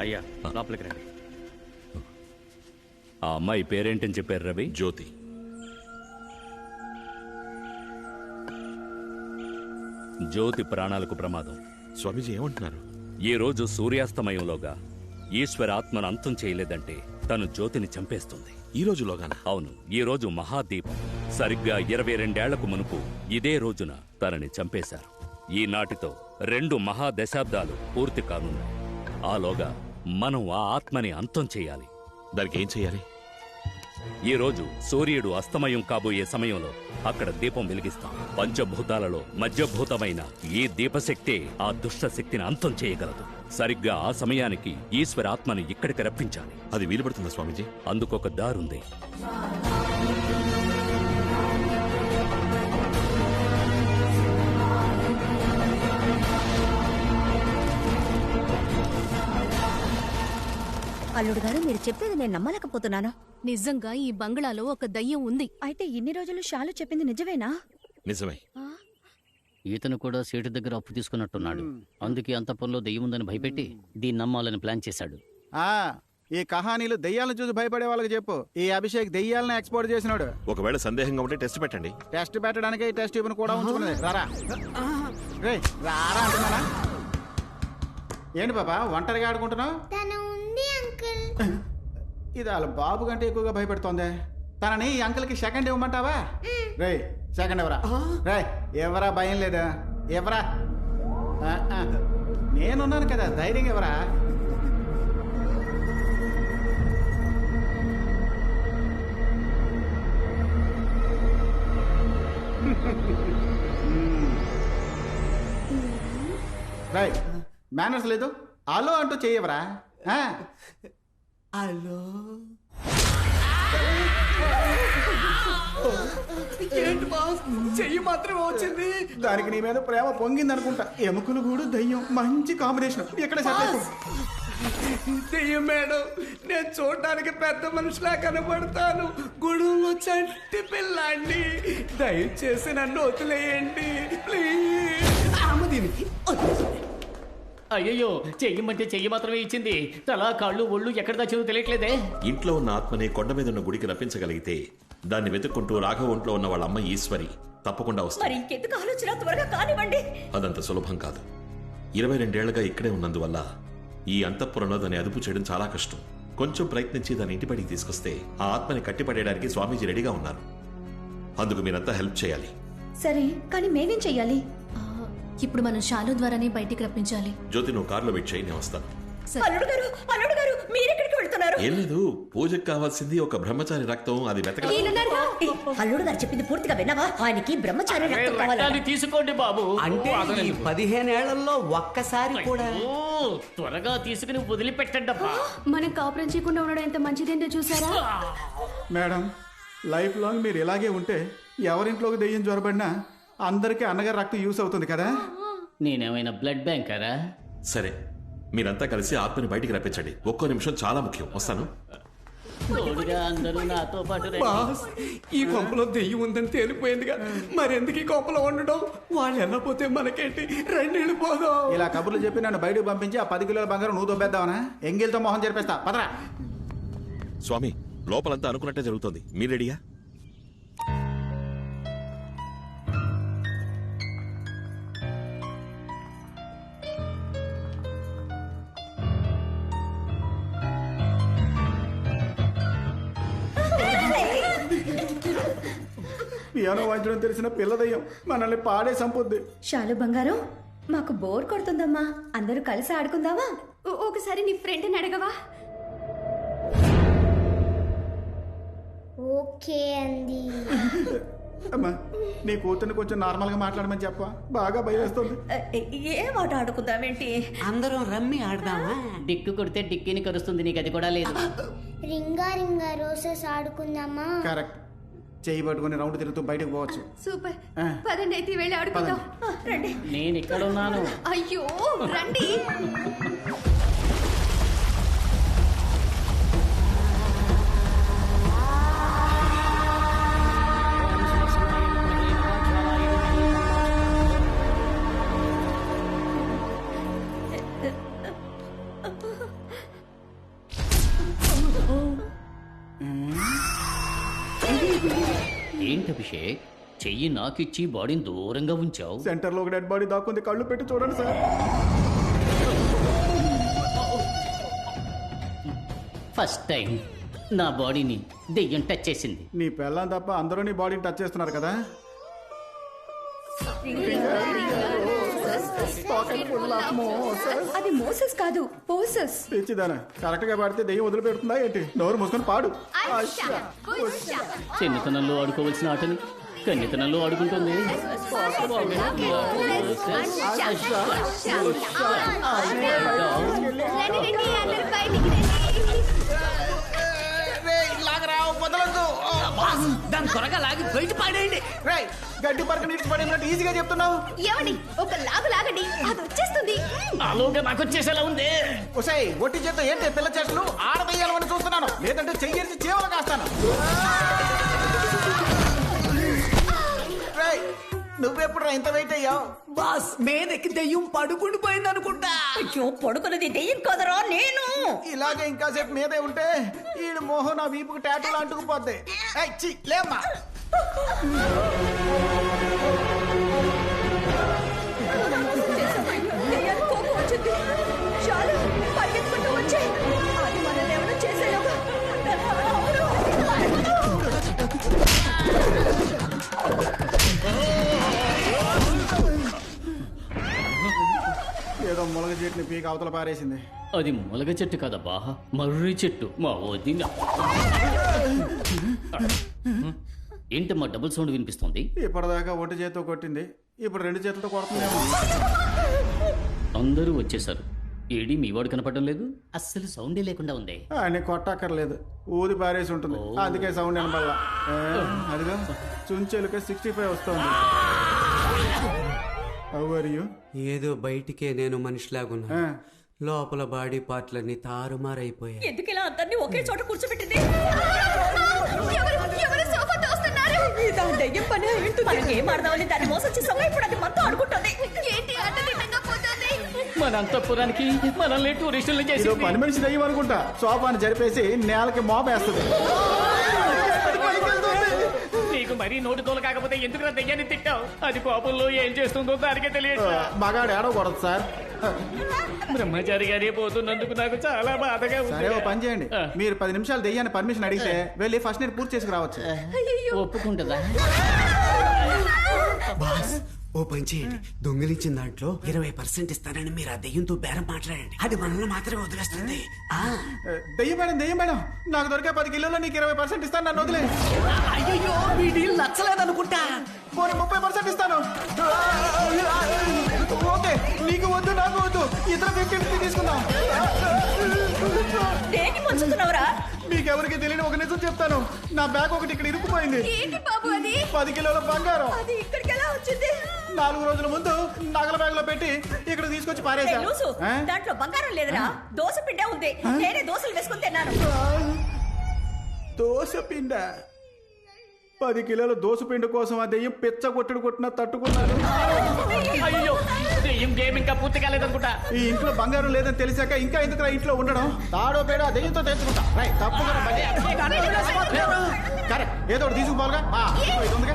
అయ్యా లోపలికి రండి. ఆ అమ్మాయి పేరేంటని చెప్పారు రవి? జ్యోతి. జ్యోతి ప్రాణాలకు ప్రమాదం. స్వామీజీ ఏమంటున్నారు? ఈ రోజు సూర్యాస్తమయంలోగా ఈశ్వర ఆత్మను అంతం చేయలేదంటే తను జ్యోతిని చంపేస్తుంది. ఈ రోజులోగానా? అవును, ఈ రోజు మహాదీపం. సరిగ్గా 22 ఏళ్లకు మునుపు ఇదే రోజున తనని చంపేశారు. ఈనాటితో 2 మహాదశాబ్దాలు పూర్తి కానున్నాయి. ఆలోగా మనం ఆ ఆత్మని అంతం చేయాలి. దానికి ఏం చేయాలి? ఈ రోజు సూర్యుడు అస్తమయం కాబోయే సమయంలో అక్కడ దీపం వెలిగిస్తాం. పంచభూతాలలో మధ్యభూతమైన ఈ దీపశక్తే ఆ దుష్ట శక్తిని అంతం చేయగలదు. సరిగ్గా ఆ సమయానికి ఈశ్వరాత్మని ఇక్కడికి రప్పించాలి. అది వీలు పడుతుందా స్వామీజీ? అందుకొక దారుంది. అల్లుడు గారు, మీరు చెప్పేది నేను నమ్మలేకపోతున్నాను. నిజంగా ఈ బంగ్లాలో ఒక దయ్యం ఉంది. అయితే ఇన్ని రోజులు షాలు చెప్పింది నిజమేనా? నిజమే. ఈతను కూడా సీటు దగ్గర అప్పు తీసుకున్నట్టున్నాడు. అందుకే అంతఃపురంలో దెయ్యం ఉందని భయపెట్టి దీన్ని నమ్మాలని ప్లాన్ చేశాడు. ఈ కహానీలు దెయ్యాలను చూసి భయపడే వాళ్ళకి చెప్పు. ఈ అభిషేక్ దెయ్యాలను ఎక్స్పోర్ట్ చేసినాడు. ఒకవేళ సందేహంగా ఉంటే టెస్ట్ పెట్టండి. టెస్ట్ పెట్టడానికి ఈ టెస్ట్ ట్యూబ్ను కూడా ఉంచుకున్నది. రారా రేయ్, రారా అంటున్నానా? ఏంటి బాబా ఒంటరిగా ఆడుకుంటున్నావు? ఇది వాళ్ళ బాబు కంటే ఎక్కువగా భయపెడుతోంది. తనని ఈ అంకుల్కి సెకండ్ ఇవ్వమంటావా? రే సెకండ్ ఎవరా? రే ఎవరా? భయం లేదా? ఎవరా? నేనున్నాను కదా, ధైర్యం ఎవరా? రై మేనర్స్ లేదు. హలో అంటూ చెయ్యవరా? హలో ఏంటి బాస్, చెయ్యి మాత్రమే వచ్చింది. దానికి నీ మీద ప్రేమ పొంగింది అనుకుంటా. ఎముకలు కూడా దయ్యం మంచి కాంబినేషన్. ఎక్కడ దెయ్యం మేడం, నేను చూడటానికి పెద్ద మనిషిలా కనబడతాను. గుడులో చంటి పిల్లాండి, దయచేసి నన్ను వదిలేయండి ప్లీజ్. దీనికి అయ్యో, చెయ్యమంటే చెయ్యి మాత్రమే ఇచ్చింది. తల కాళ్ళు ఒళ్ళు ఎక్కడ దాచిందో తెలియట్లేదే. ఇంట్లో ఉన్న ఆత్మని కొండ మీద ఉన్న గుడికి రప్పించగలిగితే దాన్ని వెతుక్కుంటూ రాఘవ ఒంట్లో ఉన్న వాళ్ళ అమ్మ ఈశ్వరి తప్పకుండా వస్తుంది. ఇంకెందుకు ఆలోచన, త్వరగా కానివ్వండి. అదంత సులభం కాదు. 22 ఏళ్లుగా ఇక్కడే ఉన్నందువల్ల ఈ అంతఃపురంలో దాన్ని అదుపు చేయడం చాలా కష్టం. కొంచెం ప్రయత్నించి దాన్ని ఇంటిపడికి తీసుకొస్తే ఆ ఆత్మని కట్టిపడేయడానికి స్వామీజీ రెడీగా ఉన్నారు. అందుకు మీరంతా హెల్ప్ చేయాలి. సరే, కానీ మేమేం చెయ్యాలి? ఇప్పుడు మనం షాలు ద్వారానే బయటికి రప్పించాలి. జ్యోతి, నువ్వు కార్లో వెయిట్ చేయి, నేను వస్తాను. అల్లుడు గారు, మీరెక్కడికి వెళ్తున్నారు? ఏం లేదు, పూజకు కావాల్సింది ఒక బ్రహ్మచారి రక్తం. అది వెతకాలి. అల్లుడు గారు చెప్పింది పూర్తిగా విన్నావా? ఆయనకి బ్రహ్మచారి రక్తం కావాలి. తీసుకోండి బాబు. అంటే ఈ 15 ఏళ్లలో ఒక్కసారి కూడా. త్వరగా తీసుకుని వదిలిపెట్టండి అబ్బా. మనం కాపురం చేయకుండా ఉండడం ఎంత మంచిదేంటో చూసారా? మేడం, లైఫ్ లాంగ్ మీరు ఇలాగే ఉంటే ఎవరింట్లోకి దెయ్యం జ్వరబడినా అందరికీ అన్నగారు రక్తం యూస్ అవుతుంది కదా. నేనేమైనా బ్లడ్ బ్యాంకరా? సరే, మీరంతా కలిసి ఆత్మని బయటికి రప్పించండి. ఒక్కో నిమిషం చాలా ముఖ్యం. వస్తాను. అందరూ నాతో పాటు బాస్, ఈ కొంపలో దెయ్యం ఉందని తేలిపోయిందిగా, మరెందుకు ఈ కొంపలో ఉండడం? వాళ్ళు వెళ్ళపోతే మనకేంటి? రండి వెళ్ళిపోదాం. ఇలా కబుర్లు చెప్పి నన్ను బయటకు పంపించి ఆ 10 కిలోల బంగారం నువ్వు దొబ్బేద్దావనా? ఎంగిల్తో మొహం జరిపేస్తా. పదరా. స్వామి, లోపలంతా అనుకున్నట్టే జరుగుతుంది. మీరు రెడీయా? పియానో వాయించడం తెలిసిన పిల్ల దయ్యం మనల్ని పాడే సంపొద్ది. షాలు బంగారం, మాకు బోర్ కొడుతుందమ్మా. అందరూ కలిసి ఆడుకుందామా? ఒకసారి నీ ఫ్రెండ్ని అడగవా? ఓకే అండి. అమ్మా, నీ కూతుర్ని కొంచెం నార్మల్ గా మాట్లాడమని చెప్పా. బాగా భయం వేస్తుంది. ఏం ఆట ఆడుకుందామేంటి? అందరం రమ్మి ఆడదామా? డిక్కు కొడితే డిక్కిని కరుస్తుంది. నీకు అది కూడా లేదు. రింగా రింగా రోజెస్ ఆడుకుందామా? కరెక్ట్. చేయి పట్టుకుని రౌండ్ తిరుగుతూ బయటకు పోవచ్చు. సూపర్, పదండి అయితే వెళ్ళి ఆడుకుందాం. రండి. నేను ఇక్కడ ఉన్నాను. అయ్యో రండి. ఏంటి అభిషేక్, చెయ్యి నాకిచ్చి బాడీని దూరంగా ఉంచావు. సెంటర్ లో ఒక డెడ్ బాడీ దాక్కుంది, కళ్ళు పెట్టి చూడండి సార్. ఫస్ట్ టైం నా బాడీని దెయ్యం టచ్ చేసింది. నీ పెళ్ళం తప్ప అందరూ నీ బాడీని టచ్ చేస్తున్నారు కదా. అది మోసెస్ కాదు, పోసెస్. పిచ్చిదానా, కరెక్ట్ గా పాడితే దెయ్యం వదిలిపెడుతుందా ఏంటి? నోరు మూసుకొని పాడు. చిన్నతనంలో ఆడుకోవలసిన ఆటని కన్నితనంలో ఆడుకుంటుంది. దాని త్వరగా లాగి బయట పాడేయండి. గడ్డి పరక నీటి పడినట్టు ఈజీగా చెప్తున్నావు. ఏమండి ఒక లాగు లాగండి, అది వచ్చేస్తుంది. ఆలోగా నాకు వచ్చేసేలా ఉంది. ఒసై ఒట్టి చేత ఏంటి పిల్ల చెట్లు ఆడదయ్యాలని చూస్తున్నాను, లేదంటే చెయ్యేసి చేవలు కాస్తాను. నువ్వెప్పుడు ఇంత వెయిట్ అయ్యావు? బాస్ మీదకి దెయ్యం పడుకుని పోయింది అనుకుంటా. పడుకున్నది దెయ్యం కదరా నేను. ఇలాగే ఇంకాసేపు మీదే ఉంటే ఈడు మోహన్ నా వీపుకు టాటూలు అంటుకుపోద్ది. లేమ్మా. చాలు, పరిగెత్తుకుంటూ వచ్చే. అది మనల్ని ఏమైనా చేసేలాగా. ఏదో ములగ చెట్టుని పీక అవతల పారేసింది. అది ములగ చెట్టు కదబ్బా, మర్రి చెట్టు. మా వదిన. ఏంటమ్మా డబుల్ సౌండ్ వినిపిస్తుంది? ఇప్పటిదాకా ఒంటి చేతితో కొట్టింది, ఇప్పుడు రెండు చేతులతో కొడుతుందేమో. అందరూ వచ్చేసారు. ఏడి మీ వాడు కనపడడం లేదు, అస్సలు సౌండే లేకుండా ఉంది. అని కొట్టక్కర్లేదు, ఊది పారేసి ఉంటుంది, అందుకే సౌండ్ వినబడలా. అదిగా చుంచెలుక 65 వస్తుంది. ఏదో బయటికే నేను మనిషిలాగున్నా, లోపల బాడీ పార్ట్లన్నీ తారుమారైపోయాయి. ఎందుకు ఇలా అందరినీ ఒకే చోట కూర్చోబెట్టింది? ఎవరు సోఫా తోస్తున్నారు? దెయ్యం పని ఏం ఆడదామని దాన్ని మోసం చేసాము, ఇప్పుడు అది మనతో ఆడుకుంటుంది. ఏంటి అడ్డదిడ్డంగా పోతుంది? మన అంతఃపురానికి మనల్ని టూరిస్టులు చేసి పని మనిషి దయ్యం అనుకుంటా. సోఫాను జరిపేసి నేలకి మోపేస్తుంది. నీకు మరీ నోటి తోలు కాకపోతే ఎందుకు దెయ్యాన్ని తిట్టావు? అది కోపంలో ఏం చేస్తుందో దానికే తెలియదు. మగాడు ఏడవకూడదు సార్. బ్రహ్మచారి గారే పోతున్నందుకు నాకు చాలా బాధగా సరే, ఓ ఉంది. పని చేయండి, మీరు 10 నిమిషాలు దెయ్యాన్ని పర్మిషన్ అడిగితే వెళ్ళి ఫస్ట్ నైట్ పూర్తి చేసుకురావచ్చు. ఒప్పుకుంటుందా? బాస్ ఓ పని చేయండి, దొంగిలించిన దాంట్లో 20% ఇస్తానని మీరు ఆ దెయ్యంతో బేరం మాట్లాడండి. అది మనల్ని మాత్రమే వదిలేస్తుంది. దెయ్యం మేడం, నాకు దొరికే 10 కిలోలో నీకు 20% ఇస్తాను, నన్ను వదిలే. అయ్యో వీడి నచ్చలేదనుకుంటా. పోనీ 30% ఇస్తాను. ఓకే, నీకు వద్దు నాకు వద్దు, ఇతర 50 తీసుకుందాం. దేనికి పంచుతున్నావురా? మీకెవరికి తెలియని ఒక నిజం చెప్తాను, నా బ్యాగ్ ఒకటి ఇక్కడ ఇరుక్కుపోయింది. ఏంటి బాబు అది? 10 కిలోల బంగారం. అది ఇక్కడికి ఎలా వచ్చింది? 4 రోజుల ముందు నగల బ్యాగ్ లో పెట్టి ఇక్కడ తీసుకొచ్చి పారేసా. లూసు, దాంట్లో బంగారం లేదురా, దోశ పిండే ఉంది. నేనే దోశలు వేసుకుని తిన్నాను. దోశ పిండ? 10 కిలోల దోశ పిండి కోసం ఆ దెయ్యం పిచ్చ కొట్టుడు కొట్టినా తట్టుకున్నాను. అయ్యో, దెయ్యం గేమ్ ఇంకా పూర్తి కాలేదనుకుంటా. ఈ ఇంట్లో బంగారం లేదని తెలిసాక ఇంకా ఎందుకు ఇంట్లో ఉండడం? తాడో పేడో ఆ దెయ్యంతో తెచ్చుకుంటా. తప్పకుండా కరెక్ట్, ఏదో ఒకటి తీసుకుపోవాలిగా. ఇది ఉందిగా.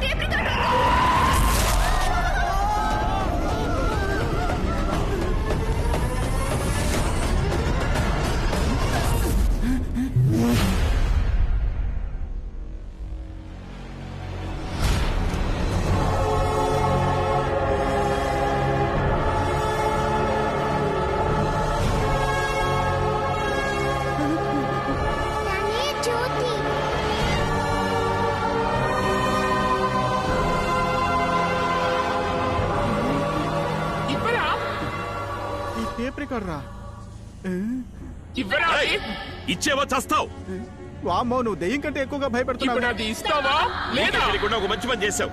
ఇచ్చేవా చస్తావు? వామ్మో, నువ్వు దెయ్యం కంటే ఎక్కువగా భయపడుతున్నావు. ఒక మంచి పని చేసావు.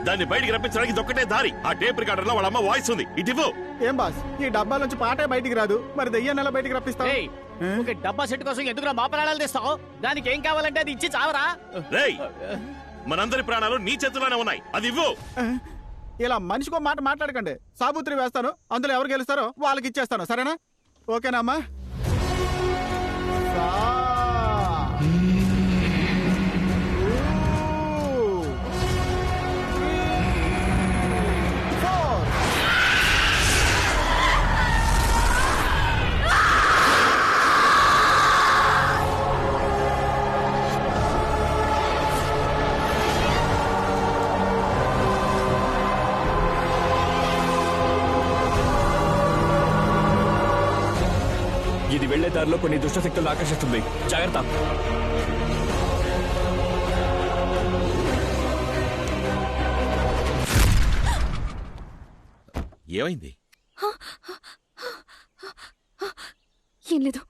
దాన్ని బయటికి రప్పించడానికి ఇదొక్కటే దారి. ఆ టేప్ రికార్డర్ లో వాళ్ళ అమ్మ వాయిస్ ఉంది, ఇటు. ఏం బాస్, ఈ డబ్బా నుంచి పాటే బయటికి రాదు, మరి దెయ్యాన్ని ఎలా బయటికి రప్పిస్తావు? ఒక డబ్బా సెట్ కోసం ఎందుకు మా ప్రాణాలు తెస్తావు? దానికి ఏం కావాలంటే అది ఇచ్చి చావరా? రేయ్, మనందరి ప్రాణాలు నీ చేతుల్లోనే ఉన్నాయి, అది ఇవ్వు. ఇలా మనిషికో మాట మాట్లాడకండి. సాబుత్రి వేస్తాను, అందులో ఎవరు గెలుస్తారో వాళ్ళకి ఇచ్చేస్తాను, సరేనా? ఓకేనా అమ్మా? ఇది వెళ్లే దారిలో కొన్ని దుష్టశక్తులు ఆకర్షిస్తుంది. జాగ్రత్త. ఏమైంది? ఏం లేదు.